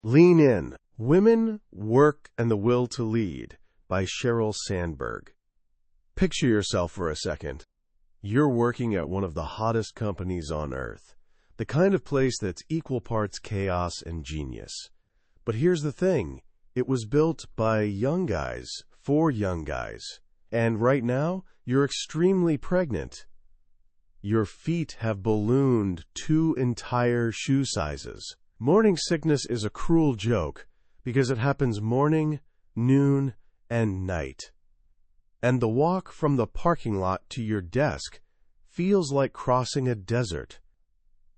Lean In: Women, Work, and the Will to Lead by Sheryl Sandberg. Picture yourself for a second. You're working at one of the hottest companies on earth, the kind of place that's equal parts chaos and genius. But here's the thing. It was built by young guys, for young guys. And right now, you're extremely pregnant. Your feet have ballooned 2 entire shoe sizes. Morning sickness is a cruel joke because it happens morning, noon, and night. And the walk from the parking lot to your desk feels like crossing a desert.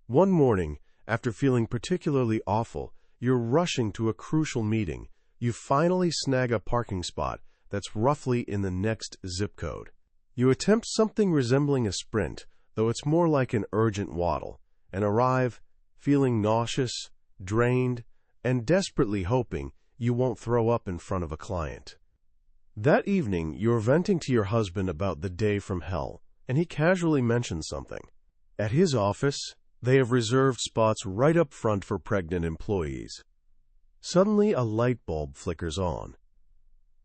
One morning, after feeling particularly awful, you're rushing to a crucial meeting. You finally snag a parking spot that's roughly in the next zip code. You attempt something resembling a sprint, though it's more like an urgent waddle, and arrive feeling nauseous, drained, and desperately hoping you won't throw up in front of a client. That evening, you're venting to your husband about the day from hell, and he casually mentions something. At his office, they have reserved spots right up front for pregnant employees. Suddenly, a light bulb flickers on.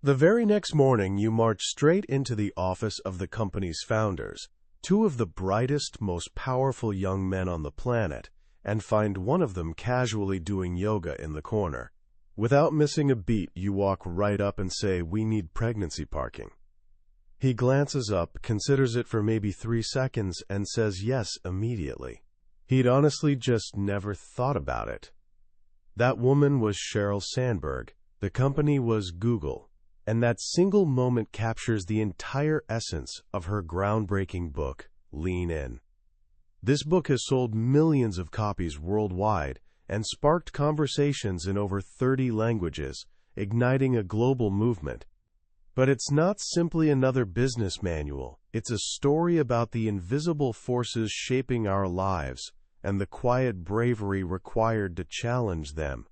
The very next morning, you march straight into the office of the company's founders, 2 of the brightest, most powerful young men on the planet, and find one of them casually doing yoga in the corner. Without missing a beat, you walk right up and say, "We need pregnancy parking." He glances up, considers it for maybe 3 seconds, and says yes immediately. He'd honestly just never thought about it. That woman was Sheryl Sandberg. The company was Google. And that single moment captures the entire essence of her groundbreaking book, Lean In. This book has sold millions of copies worldwide and sparked conversations in over 30 languages, igniting a global movement. But it's not simply another business manual. It's a story about the invisible forces shaping our lives and the quiet bravery required to challenge them.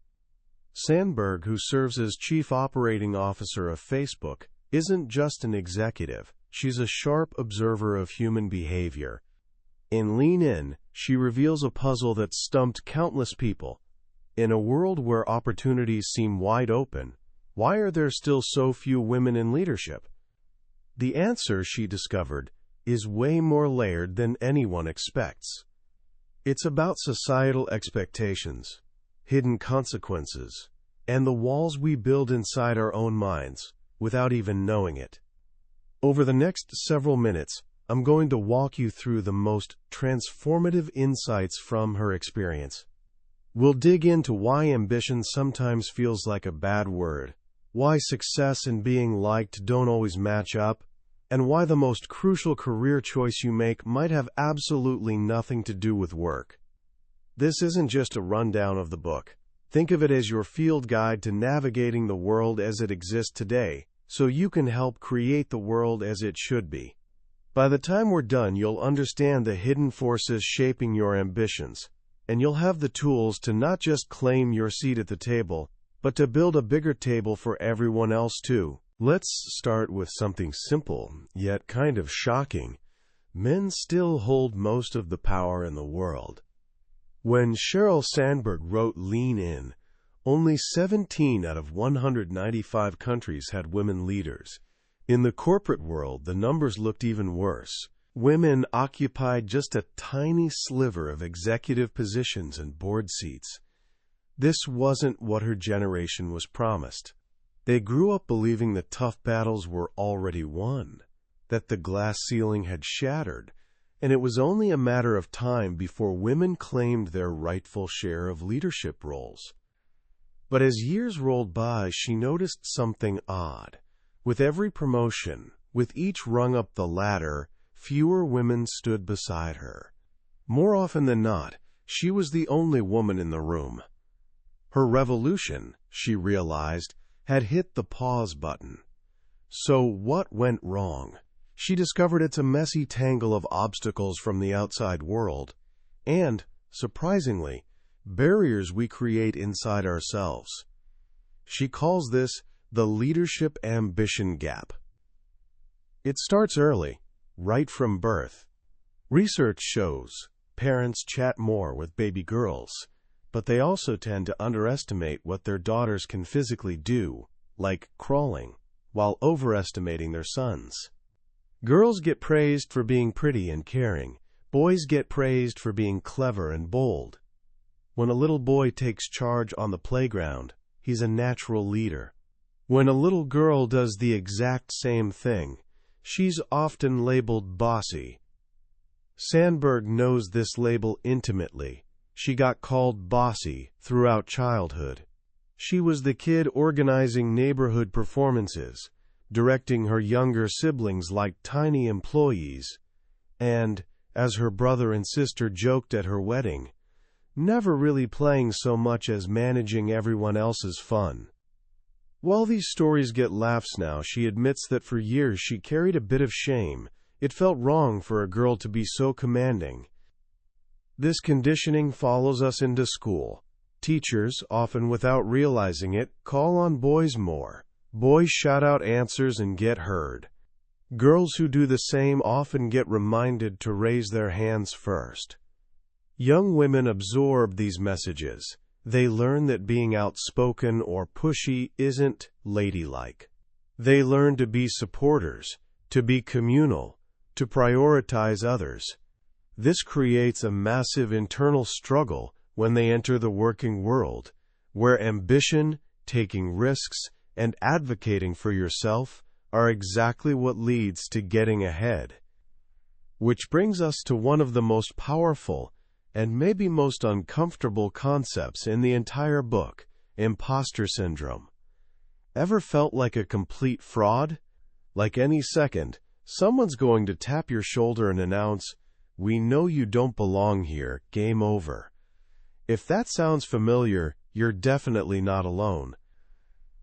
Sandberg, who serves as Chief Operating Officer of Facebook, isn't just an executive. She's a sharp observer of human behavior. In Lean In, she reveals a puzzle that stumped countless people. In a world where opportunities seem wide open, why are there still so few women in leadership? The answer, she discovered, is way more layered than anyone expects. It's about societal expectations, hidden consequences, and the walls we build inside our own minds without even knowing it. Over the next several minutes, I'm going to walk you through the most transformative insights from her experience. We'll dig into why ambition sometimes feels like a bad word, why success and being liked don't always match up, and why the most crucial career choice you make might have absolutely nothing to do with work. This isn't just a rundown of the book. Think of it as your field guide to navigating the world as it exists today, so you can help create the world as it should be. By the time we're done, you'll understand the hidden forces shaping your ambitions, and you'll have the tools to not just claim your seat at the table, but to build a bigger table for everyone else too. Let's start with something simple, yet kind of shocking. Men still hold most of the power in the world. When Sheryl Sandberg wrote Lean In, only 17 out of 195 countries had women leaders. In the corporate world, the numbers looked even worse. Women occupied just a tiny sliver of executive positions and board seats. This wasn't what her generation was promised. They grew up believing the tough battles were already won, that the glass ceiling had shattered, and it was only a matter of time before women claimed their rightful share of leadership roles. But as years rolled by, she noticed something odd. With every promotion, with each rung up the ladder, fewer women stood beside her. More often than not, she was the only woman in the room. Her revolution, she realized, had hit the pause button. So what went wrong? She discovered it's a messy tangle of obstacles from the outside world, and, surprisingly, barriers we create inside ourselves. She calls this the leadership ambition gap. It starts early, right from birth. Research shows parents chat more with baby girls, but they also tend to underestimate what their daughters can physically do, like crawling, while overestimating their sons. Girls get praised for being pretty and caring. Boys get praised for being clever and bold. When a little boy takes charge on the playground, he's a natural leader. When a little girl does the exact same thing, she's often labeled bossy. Sandberg knows this label intimately. She got called bossy throughout childhood. She was the kid organizing neighborhood performances, directing her younger siblings like tiny employees, and, as her brother and sister joked at her wedding, never really playing so much as managing everyone else's fun. While these stories get laughs now, she admits that for years she carried a bit of shame. It felt wrong for a girl to be so commanding. This conditioning follows us into school. Teachers, often without realizing it, call on boys more. Boys shout out answers and get heard. Girls who do the same often get reminded to raise their hands first. Young women absorb these messages. They learn that being outspoken or pushy isn't ladylike. They learn to be supporters, to be communal, to prioritize others. This creates a massive internal struggle when they enter the working world, where ambition, taking risks, and advocating for yourself are exactly what leads to getting ahead. Which brings us to one of the most powerful and maybe most uncomfortable concepts in the entire book, imposter syndrome. Ever felt like a complete fraud? Like any second, someone's going to tap your shoulder and announce, "We know you don't belong here, game over." If that sounds familiar, you're definitely not alone.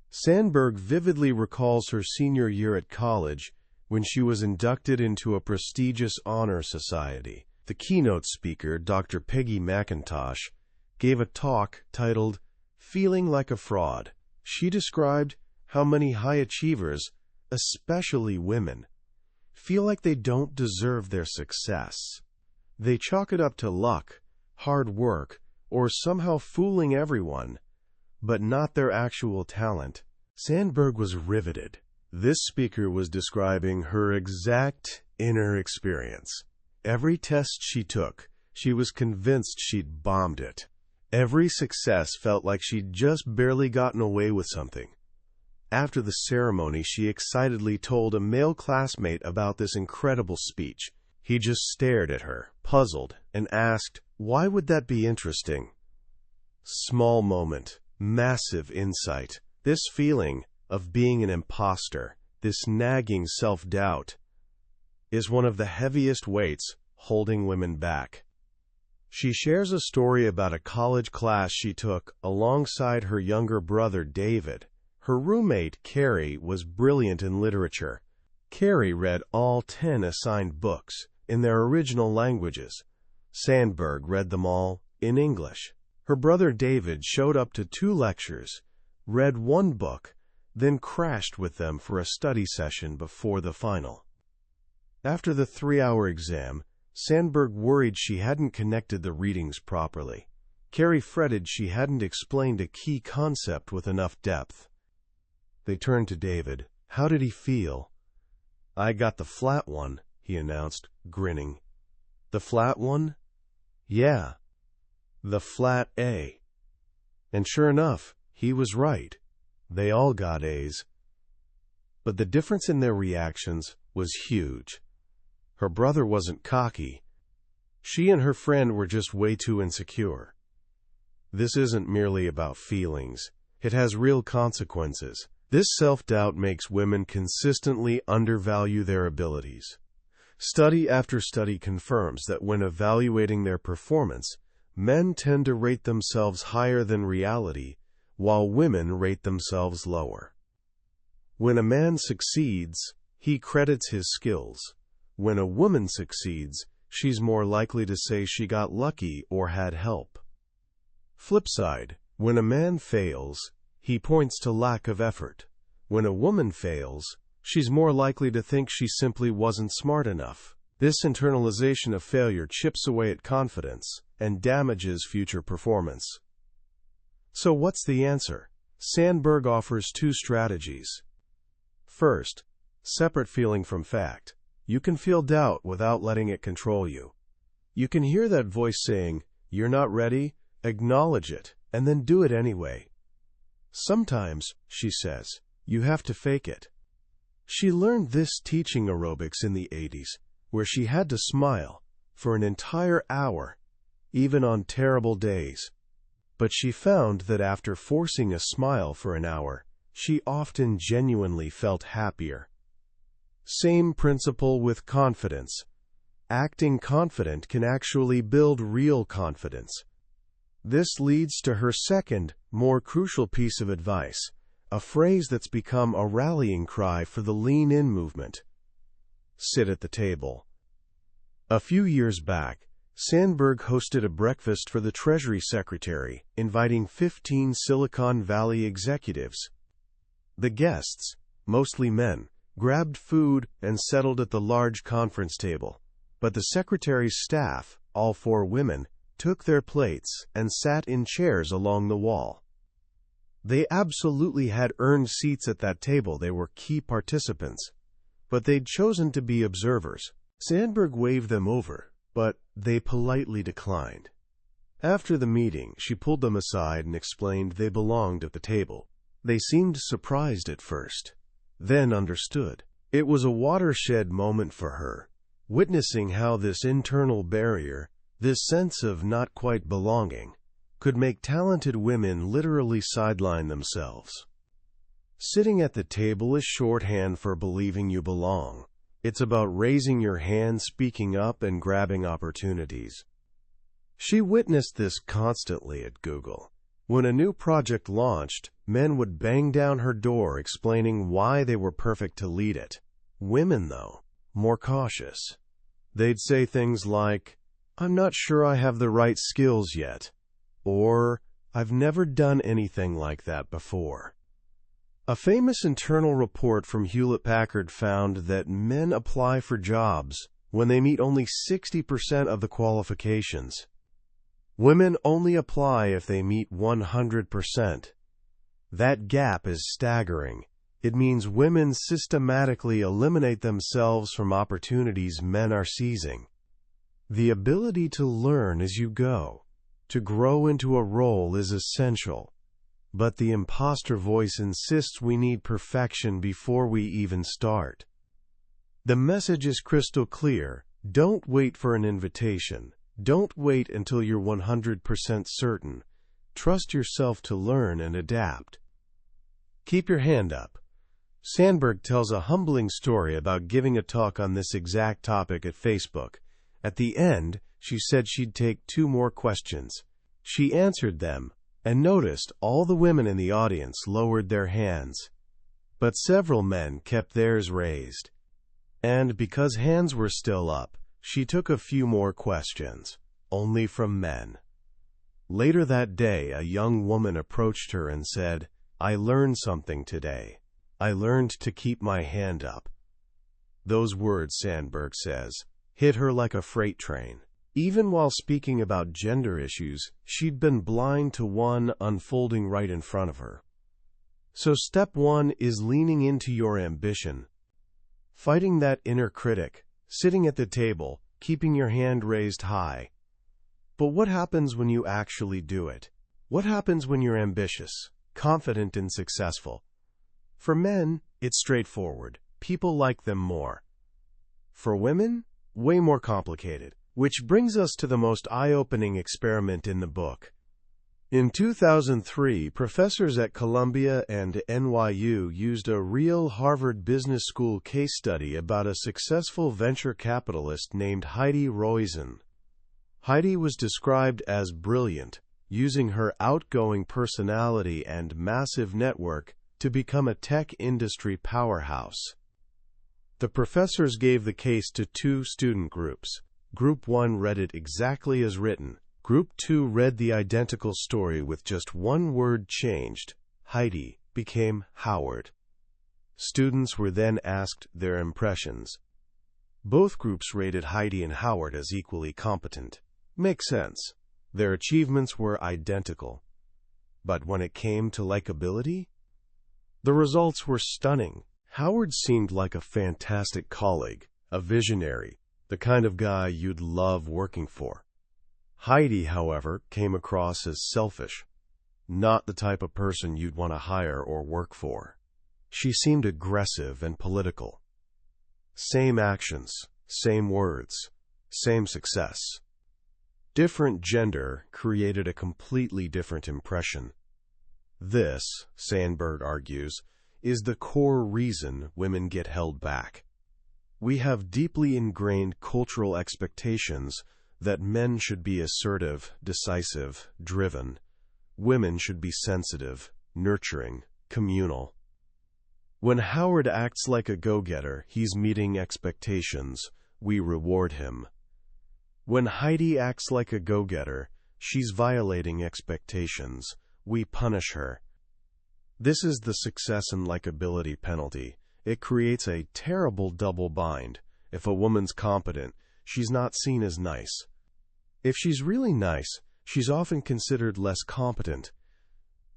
Sandberg vividly recalls her senior year at college when she was inducted into a prestigious honor society. The keynote speaker, Dr. Peggy McIntosh, gave a talk titled, "Feeling Like a Fraud." She described how many high achievers, especially women, feel like they don't deserve their success. They chalk it up to luck, hard work, or somehow fooling everyone, but not their actual talent. Sandberg was riveted. This speaker was describing her exact inner experience. Every test she took, she was convinced she'd bombed it. Every success felt like she'd just barely gotten away with something. After the ceremony, she excitedly told a male classmate about this incredible speech. He just stared at her, puzzled, and asked, "Why would that be interesting?" Small moment, massive insight. This feeling of being an imposter, this nagging self-doubt, is one of the heaviest weights holding women back. She shares a story about a college class she took alongside her younger brother David. Her roommate, Carrie, was brilliant in literature. Carrie read all 10 assigned books in their original languages. Sandberg read them all in English. Her brother David showed up to 2 lectures, read 1 book, then crashed with them for a study session before the final. After the 3-hour exam, Sandberg worried she hadn't connected the readings properly. Carrie fretted she hadn't explained a key concept with enough depth. They turned to David. How did he feel? "I got the flat one," he announced, grinning. "The flat one?" "Yeah, the flat A." And sure enough, he was right. They all got A's. But the difference in their reactions was huge. Her brother wasn't cocky. She and her friend were just way too insecure. This isn't merely about feelings. It has real consequences. This self-doubt makes women consistently undervalue their abilities. Study after study confirms that when evaluating their performance, men tend to rate themselves higher than reality, while women rate themselves lower. When a man succeeds, he credits his skills. When a woman succeeds, she's more likely to say she got lucky or had help. Flip side, when a man fails, he points to lack of effort. When a woman fails, she's more likely to think she simply wasn't smart enough. This internalization of failure chips away at confidence and damages future performance. So what's the answer? Sandberg offers two strategies. First, separate feeling from fact. You can feel doubt without letting it control you. You can hear that voice saying, "You're not ready," acknowledge it, and then do it anyway. Sometimes, she says, you have to fake it. She learned this teaching aerobics in the 80s, where she had to smile for an entire hour, even on terrible days. But she found that after forcing a smile for an hour, she often genuinely felt happier. Same principle with confidence. Acting confident can actually build real confidence. This leads to her second, more crucial piece of advice, a phrase that's become a rallying cry for the lean-in movement. Sit at the table. A few years back, Sandberg hosted a breakfast for the Treasury Secretary, inviting 15 Silicon Valley executives. The guests, mostly men, grabbed food and settled at the large conference table. But the Secretary's staff, all 4 women, took their plates and sat in chairs along the wall. They absolutely had earned seats at that table. They were key participants, but they'd chosen to be observers. Sandberg waved them over, but they politely declined. After the meeting, she pulled them aside and explained they belonged at the table. They seemed surprised at first, then understood. It was a watershed moment for her, witnessing how this internal barrier, this sense of not quite belonging, could make talented women literally sideline themselves. Sitting at the table is shorthand for believing you belong. It's about raising your hand, speaking up, and grabbing opportunities. She witnessed this constantly at Google. When a new project launched, men would bang down her door explaining why they were perfect to lead it. Women, though, more cautious. They'd say things like, "I'm not sure I have the right skills yet," or "I've never done anything like that before." A famous internal report from Hewlett-Packard found that men apply for jobs when they meet only 60% of the qualifications. Women only apply if they meet 100%. That gap is staggering. It means women systematically eliminate themselves from opportunities men are seizing. The ability to learn as you go, to grow into a role, is essential. But the imposter voice insists we need perfection before we even start. The message is crystal clear. Don't wait for an invitation. Don't wait until you're 100% certain. Trust yourself to learn and adapt. Keep your hand up. Sandberg tells a humbling story about giving a talk on this exact topic at Facebook. At the end, she said she'd take 2 more questions. She answered them, and noticed all the women in the audience lowered their hands. But several men kept theirs raised. And because hands were still up, she took a few more questions, only from men. Later that day, a young woman approached her and said, "I learned something today. I learned to keep my hand up." Those words, Sandberg says, hit her like a freight train. Even while speaking about gender issues, she'd been blind to one unfolding right in front of her. So step 1 is leaning into your ambition. Fighting that inner critic, sitting at the table, keeping your hand raised high. But what happens when you actually do it? What happens when you're ambitious, confident, and successful? For men, it's straightforward. People like them more. For women, way more complicated. Which brings us to the most eye-opening experiment in the book. In 2003, professors at Columbia and NYU used a real Harvard Business School case study about a successful venture capitalist named Heidi Roizen. Heidi was described as brilliant, using her outgoing personality and massive network to become a tech industry powerhouse. The professors gave the case to 2 student groups. Group 1 read it exactly as written. Group 2 read the identical story with just 1 word changed. Heidi became Howard. Students were then asked their impressions. Both groups rated Heidi and Howard as equally competent. Makes sense. Their achievements were identical. But when it came to likability, the results were stunning. Howard seemed like a fantastic colleague, a visionary, the kind of guy you'd love working for. Heidi, however, came across as selfish, not the type of person you'd want to hire or work for. She seemed aggressive and political. Same actions, same words, same success. Different gender created a completely different impression. This, Sandberg argues, is the core reason women get held back. We have deeply ingrained cultural expectations that men should be assertive, decisive, driven. Women should be sensitive, nurturing, communal. When Howard acts like a go-getter, he's meeting expectations. We reward him. When Heidi acts like a go-getter, she's violating expectations. We punish her. This is the success and likability penalty. It creates a terrible double bind. If a woman's competent, she's not seen as nice. If she's really nice, she's often considered less competent.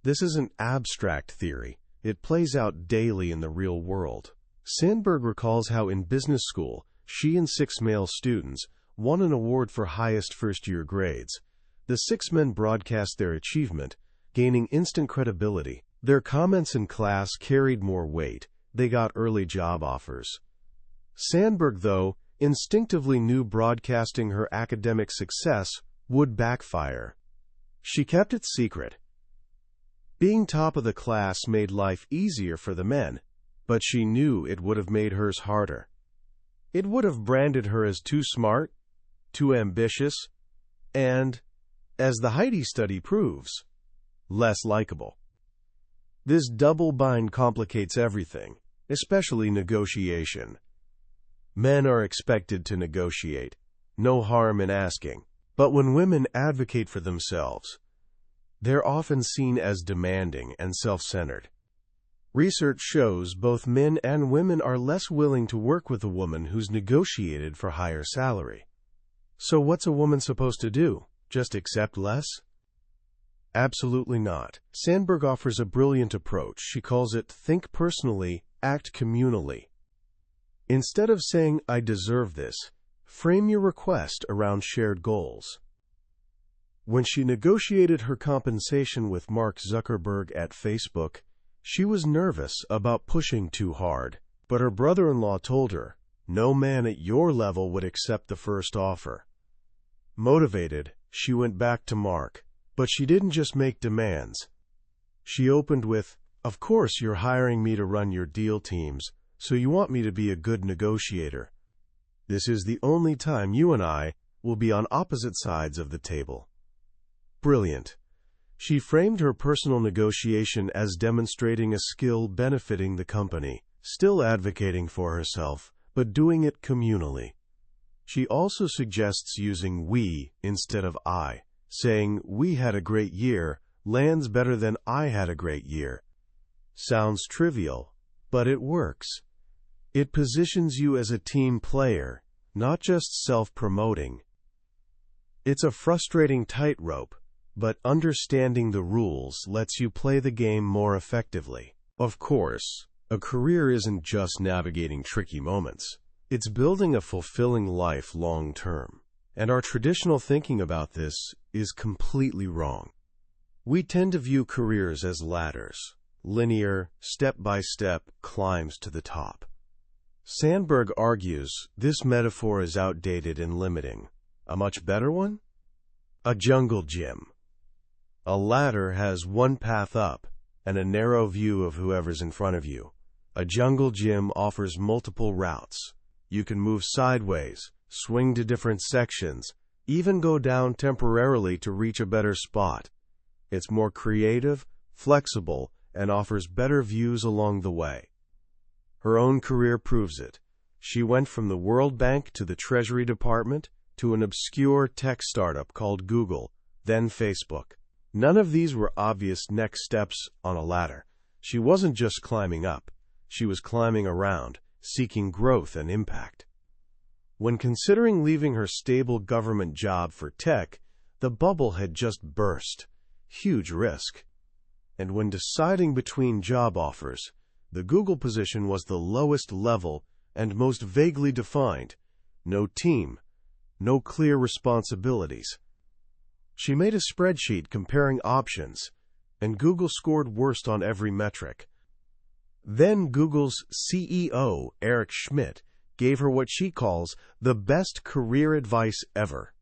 This is an abstract theory. It plays out daily in the real world. Sandberg recalls how in business school, she and 6 male students won an award for highest first-year grades. The 6 men broadcast their achievement, gaining instant credibility. Their comments in class carried more weight. They got early job offers. Sandberg, though, instinctively knew broadcasting her academic success would backfire. She kept it secret. Being top of the class made life easier for the men, but she knew it would have made hers harder. It would have branded her as too smart, too ambitious, and, as the Heidi study proves, less likable. This double bind complicates everything, especially negotiation. Men are expected to negotiate, no harm in asking. But when women advocate for themselves, they're often seen as demanding and self-centered. Research shows both men and women are less willing to work with a woman who's negotiated for higher salary. So what's a woman supposed to do? Just accept less? Absolutely not. Sandberg offers a brilliant approach. She calls it think personally, act communally. Instead of saying, I deserve this, frame your request around shared goals. When she negotiated her compensation with Mark Zuckerberg at Facebook, she was nervous about pushing too hard, but her brother-in-law told her, no man at your level would accept the first offer. Motivated, she went back to Mark, but she didn't just make demands. She opened with, of course you're hiring me to run your deal teams, so you want me to be a good negotiator. This is the only time you and I will be on opposite sides of the table. Brilliant. She framed her personal negotiation as demonstrating a skill benefiting the company, still advocating for herself, but doing it communally. She also suggests using we instead of I, saying we had a great year lands better than I had a great year. Sounds trivial, but it works. It positions you as a team player, not just self-promoting. It's a frustrating tightrope, but understanding the rules lets you play the game more effectively. Of course, a career isn't just navigating tricky moments. It's building a fulfilling life long-term. And our traditional thinking about this is completely wrong. We tend to view careers as ladders, linear, step-by-step climbs to the top. Sandberg argues this metaphor is outdated and limiting. A much better one? A jungle gym. A ladder has one path up and a narrow view of whoever's in front of you. A jungle gym offers multiple routes. You can move sideways, swing to different sections, even go down temporarily to reach a better spot. It's more creative, flexible, and offers better views along the way. Her own career proves it. She went from the World Bank to the Treasury Department to an obscure tech startup called Google, then Facebook. None of these were obvious next steps on a ladder. She wasn't just climbing up. She was climbing around, seeking growth and impact. When considering leaving her stable government job for tech, the bubble had just burst. Huge risk. And when deciding between job offers, the Google position was the lowest level and most vaguely defined. No team, no clear responsibilities. She made a spreadsheet comparing options, and Google scored worst on every metric. Then Google's CEO, Eric Schmidt, gave her what she calls the best career advice ever.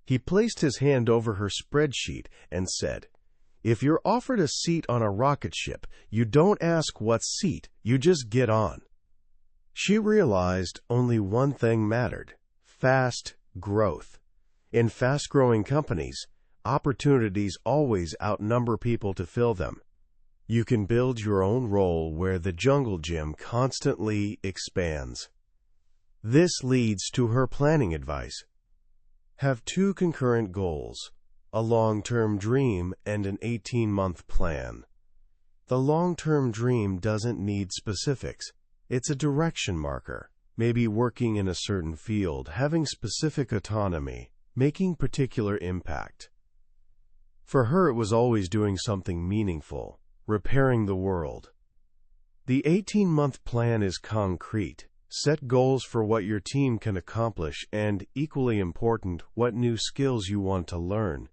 He placed his hand over her spreadsheet and said, "If you're offered a seat on a rocket ship, you don't ask what seat, you just get on." She realized only one thing mattered: fast growth. In fast-growing companies, opportunities always outnumber people to fill them. You can build your own role where the jungle gym constantly expands. This leads to her planning advice. Have 2 concurrent goals, a long-term dream and an 18-month plan. The long-term dream doesn't need specifics. It's a direction marker, maybe working in a certain field, having specific autonomy, making particular impact. For her, it was always doing something meaningful, repairing the world. The 18-month plan is concrete. Set goals for what your team can accomplish and, equally important, what new skills you want to learn.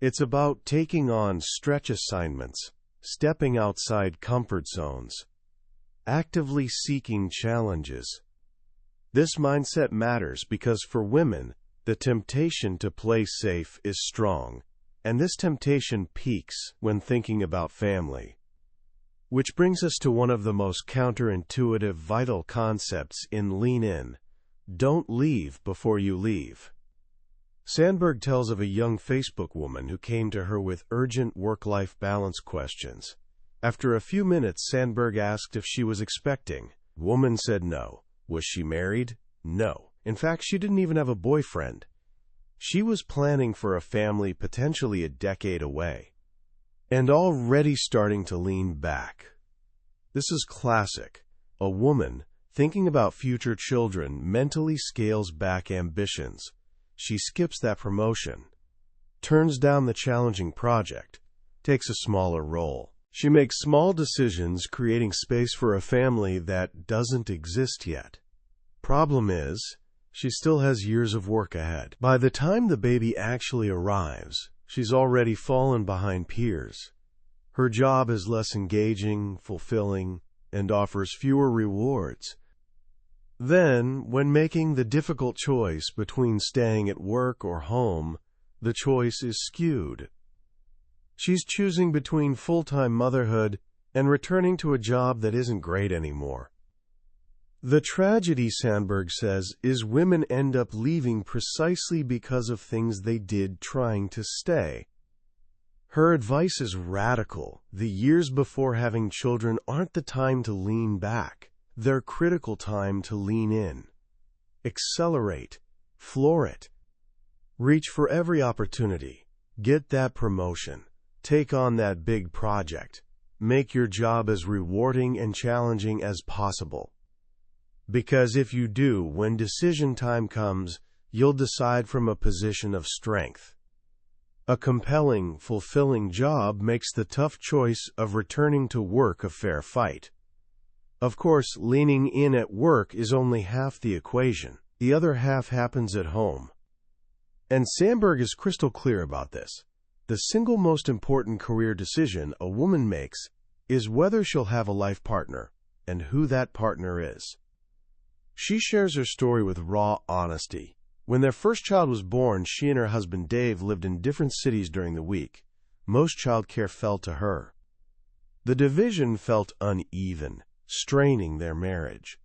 It's about taking on stretch assignments, stepping outside comfort zones, actively seeking challenges. This mindset matters because for women, the temptation to play safe is strong, and this temptation peaks when thinking about family. Which brings us to one of the most counterintuitive vital concepts in Lean In: don't leave before you leave. Sandberg tells of a young Facebook woman who came to her with urgent work-life balance questions. After a few minutes, Sandberg asked if she was expecting. Woman said no. Was she married? No. In fact, she didn't even have a boyfriend. She was planning for a family potentially a decade away, and already starting to lean back. This is classic. A woman, thinking about future children, mentally scales back ambitions. She skips that promotion, turns down the challenging project, takes a smaller role. She makes small decisions, creating space for a family that doesn't exist yet. Problem is, she still has years of work ahead. By the time the baby actually arrives, she's already fallen behind peers. Her job is less engaging, fulfilling, and offers fewer rewards. Then, when making the difficult choice between staying at work or home, the choice is skewed. She's choosing between full-time motherhood and returning to a job that isn't great anymore. The tragedy, Sandberg says, is women end up leaving precisely because of things they did trying to stay. Her advice is radical. The years before having children aren't the time to lean back. They're critical time to lean in. Accelerate. Floor it. Reach for every opportunity. Get that promotion. Take on that big project. Make your job as rewarding and challenging as possible. Because if you do, when decision time comes, you'll decide from a position of strength. A compelling, fulfilling job makes the tough choice of returning to work a fair fight. Of course, leaning in at work is only half the equation. The other half happens at home. And Sandberg is crystal clear about this. The single most important career decision a woman makes is whether she'll have a life partner and who that partner is. She shares her story with raw honesty. When their first child was born, she and her husband Dave lived in different cities during the week. Most childcare fell to her. The division felt uneven, straining their marriage.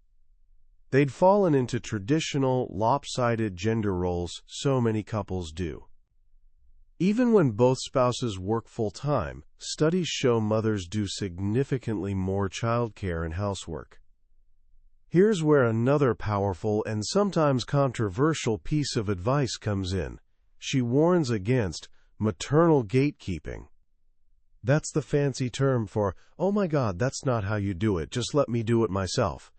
They'd fallen into traditional, lopsided gender roles so many couples do. Even when both spouses work full-time, studies show mothers do significantly more childcare and housework. Here's where another powerful and sometimes controversial piece of advice comes in. She warns against maternal gatekeeping. That's the fancy term for, "Oh my God, that's not how you do it, just let me do it myself."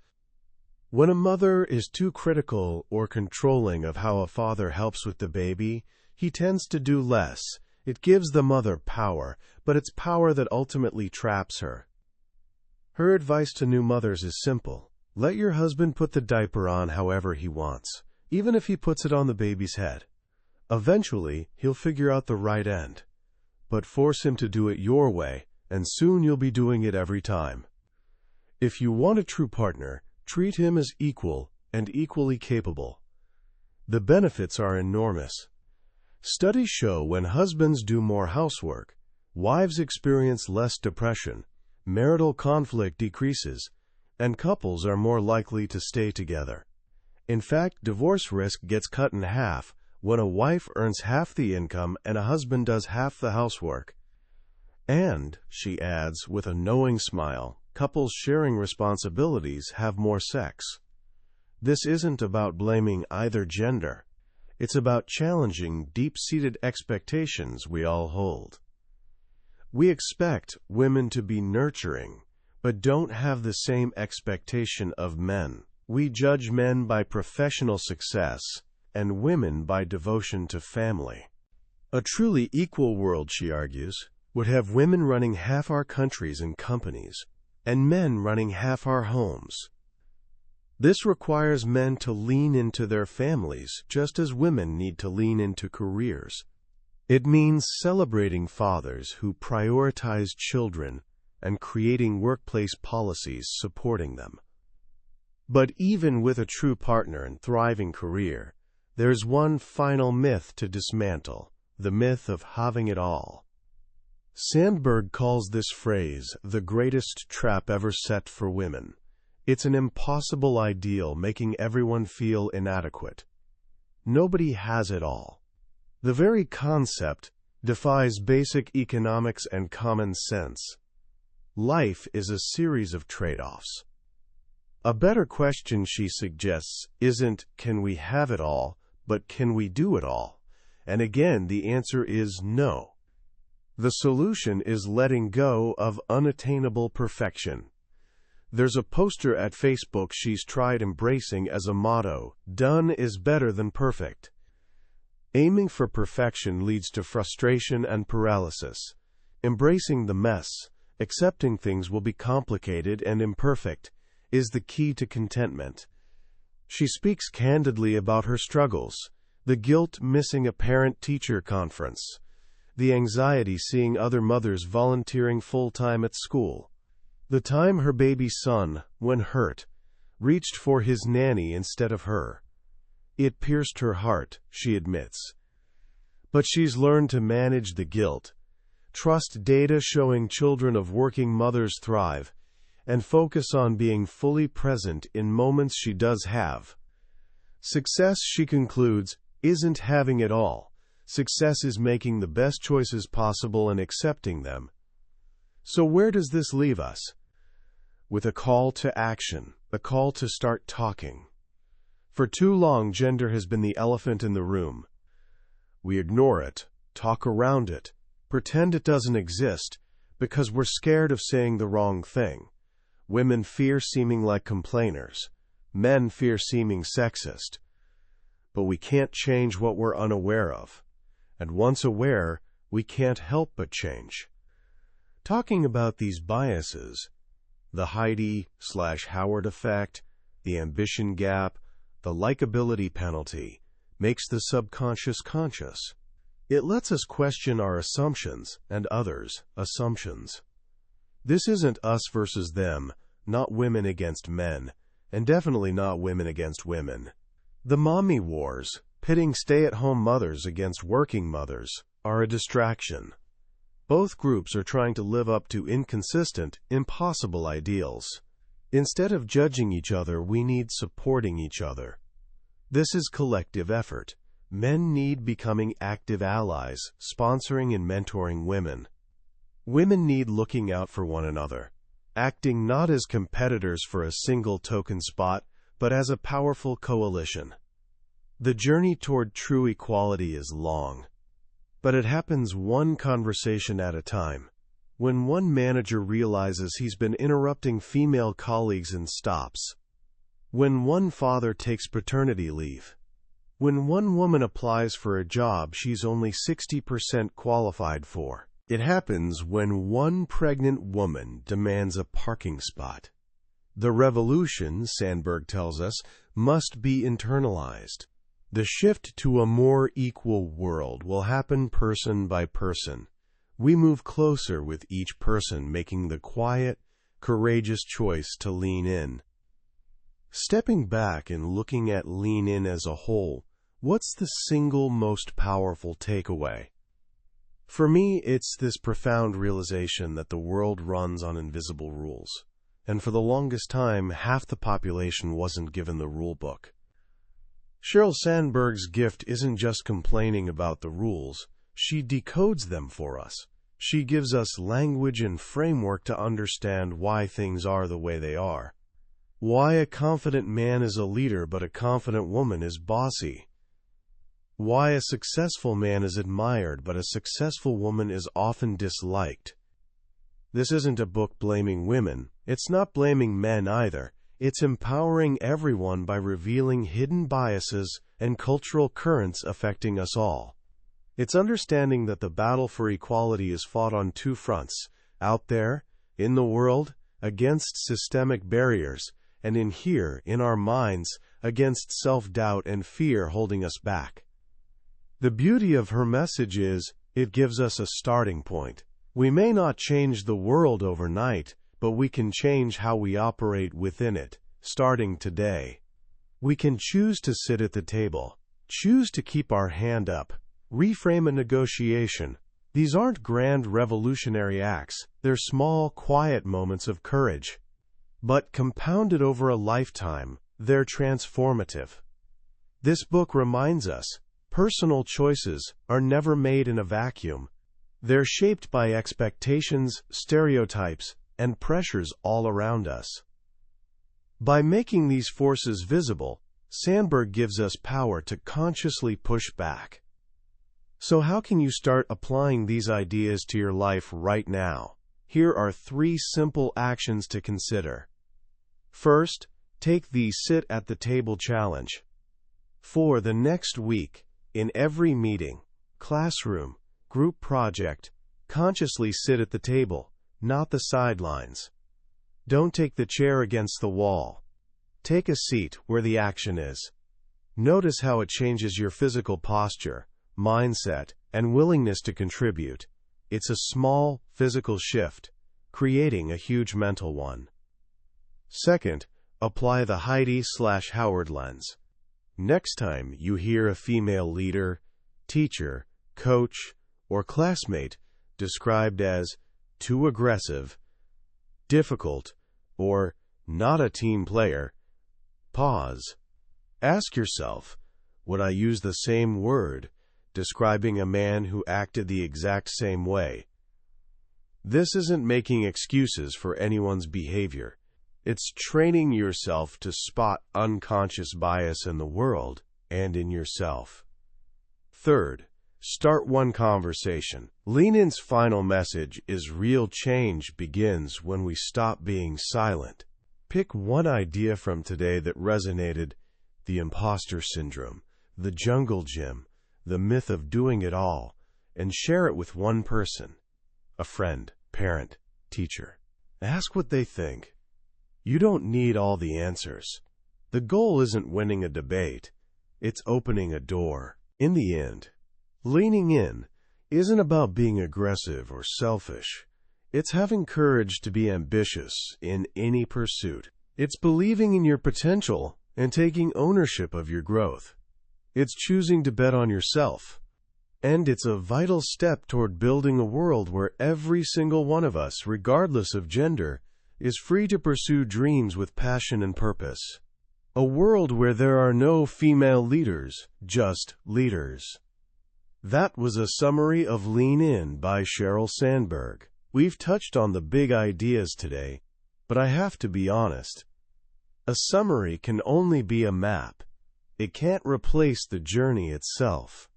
When a mother is too critical or controlling of how a father helps with the baby, he tends to do less, It gives the mother power, but it's power that ultimately traps her. Her advice to new mothers is simple. Let your husband put the diaper on however he wants, even if he puts it on the baby's head. Eventually, he'll figure out the right end. But force him to do it your way, and soon you'll be doing it every time. If you want a true partner, treat him as equal and equally capable. The benefits are enormous. Studies show when husbands do more housework, wives experience less depression, marital conflict decreases, and couples are more likely to stay together. In fact, divorce risk gets cut in half when a wife earns half the income and a husband does half the housework. And, she adds with a knowing smile, couples sharing responsibilities have more sex. This isn't about blaming either gender. It's about challenging deep-seated expectations we all hold. We expect women to be nurturing, but don't have the same expectation of men. We judge men by professional success and women by devotion to family. A truly equal world, she argues, would have women running half our countries and companies, and men running half our homes. This requires men to lean into their families just as women need to lean into careers. It means celebrating fathers who prioritize children and creating workplace policies supporting them. But even with a true partner and thriving career, there's one final myth to dismantle, the myth of having it all. Sandberg calls this phrase the greatest trap ever set for women. It's an impossible ideal, making everyone feel inadequate. Nobody has it all. The very concept defies basic economics and common sense. Life is a series of trade-offs. A better question, she suggests, isn't can we have it all, but can we do it all? And again, the answer is no. The solution is letting go of unattainable perfection. There's a poster at Facebook she's tried embracing as a motto: done is better than perfect. Aiming for perfection leads to frustration and paralysis. Embracing the mess, accepting things will be complicated and imperfect, is the key to contentment. She speaks candidly about her struggles, the guilt missing a parent-teacher conference, the anxiety seeing other mothers volunteering full-time at school, the time her baby son, when hurt, reached for his nanny instead of her. It pierced her heart, she admits. But she's learned to manage the guilt, trust data showing children of working mothers thrive, and focus on being fully present in moments she does have. Success, she concludes, isn't having it all. Success is making the best choices possible and accepting them. So where does this leave us? With a call to action, a call to start talking. For too long, gender has been the elephant in the room. We ignore it, talk around it, pretend it doesn't exist, because we're scared of saying the wrong thing. Women fear seeming like complainers. Men fear seeming sexist. But we can't change what we're unaware of. And once aware, we can't help but change. Talking about these biases, the Heidi/Howard effect, the ambition gap, the likability penalty, makes the subconscious conscious. It lets us question our assumptions and others' assumptions. This isn't us versus them, not women against men, and definitely not women against women. The mommy wars, pitting stay-at-home mothers against working mothers, are a distraction. Both groups are trying to live up to inconsistent, impossible ideals. Instead of judging each other, we need supporting each other. This is collective effort. Men need becoming active allies, sponsoring and mentoring women. Women need looking out for one another, acting not as competitors for a single token spot, but as a powerful coalition. The journey toward true equality is long, but it happens one conversation at a time. When one manager realizes he's been interrupting female colleagues and stops. When one father takes paternity leave. When one woman applies for a job she's only 60% qualified for. It happens when one pregnant woman demands a parking spot. The revolution, Sandberg tells us, must be internalized. The shift to a more equal world will happen person by person. We move closer with each person making the quiet, courageous choice to lean in. Stepping back and looking at lean in as a whole, what's the single most powerful takeaway? For me, it's this profound realization that the world runs on invisible rules. And for the longest time, half the population wasn't given the rule book. Sheryl Sandberg's gift isn't just complaining about the rules, she decodes them for us. She gives us language and framework to understand why things are the way they are. Why a confident man is a leader but a confident woman is bossy. Why a successful man is admired but a successful woman is often disliked. This isn't a book blaming women. It's not blaming men either. It's empowering everyone by revealing hidden biases and cultural currents affecting us all. It's understanding that the battle for equality is fought on two fronts, out there, in the world, against systemic barriers, and in here, in our minds, against self-doubt and fear holding us back. The beauty of her message is, it gives us a starting point. We may not change the world overnight, but we can change how we operate within it, starting today. We can choose to sit at the table, choose to keep our hand up, reframe a negotiation. These aren't grand revolutionary acts, they're small, quiet moments of courage. But compounded over a lifetime, they're transformative. This book reminds us, personal choices are never made in a vacuum. They're shaped by expectations, stereotypes, and pressures all around us. By making these forces visible, Sandberg gives us power to consciously push back. So how can you start applying these ideas to your life right now? Here are 3 simple actions to consider. First, take the Sit at the Table challenge. For the next week, in every meeting, classroom, group project, consciously sit at the table, not the sidelines. Don't take the chair against the wall. Take a seat where the action is. Notice how it changes your physical posture, mindset, and willingness to contribute. It's a small, physical shift, creating a huge mental one. Second, apply the Heidi/Howard lens. Next time you hear a female leader, teacher, coach, or classmate described as too aggressive, difficult, or not a team player, pause. Ask yourself, would I use the same word describing a man who acted the exact same way? This isn't making excuses for anyone's behavior. It's training yourself to spot unconscious bias in the world and in yourself. Third, start one conversation. Lean In's final message is real change begins when we stop being silent. Pick one idea from today that resonated: the imposter syndrome, the jungle gym, the myth of doing it all, and share it with one person, a friend, parent, teacher. Ask what they think. You don't need all the answers. The goal isn't winning a debate. It's opening a door. In the end, leaning in isn't about being aggressive or selfish. It's having courage to be ambitious in any pursuit. It's believing in your potential and taking ownership of your growth. It's choosing to bet on yourself. And it's a vital step toward building a world where every single one of us, regardless of gender, is free to pursue dreams with passion and purpose. A world where there are no female leaders, just leaders. That was a summary of Lean In by Sheryl Sandberg. We've touched on the big ideas today, but I have to be honest. A summary can only be a map. It can't replace the journey itself.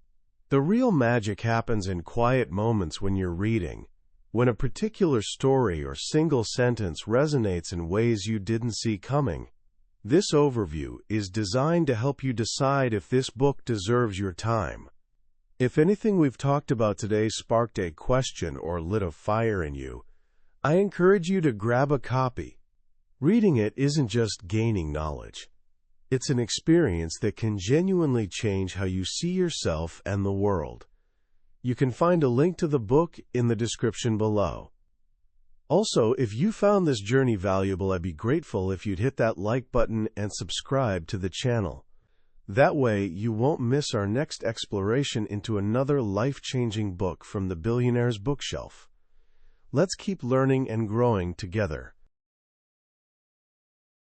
The real magic happens in quiet moments when you're reading, when a particular story or single sentence resonates in ways you didn't see coming. This overview is designed to help you decide if this book deserves your time. If anything we've talked about today sparked a question or lit a fire in you, I encourage you to grab a copy. Reading it isn't just gaining knowledge. It's an experience that can genuinely change how you see yourself and the world. You can find a link to the book in the description below. Also, if you found this journey valuable, I'd be grateful if you'd hit that like button and subscribe to the channel. That way, you won't miss our next exploration into another life-changing book from the billionaire's bookshelf. Let's keep learning and growing together.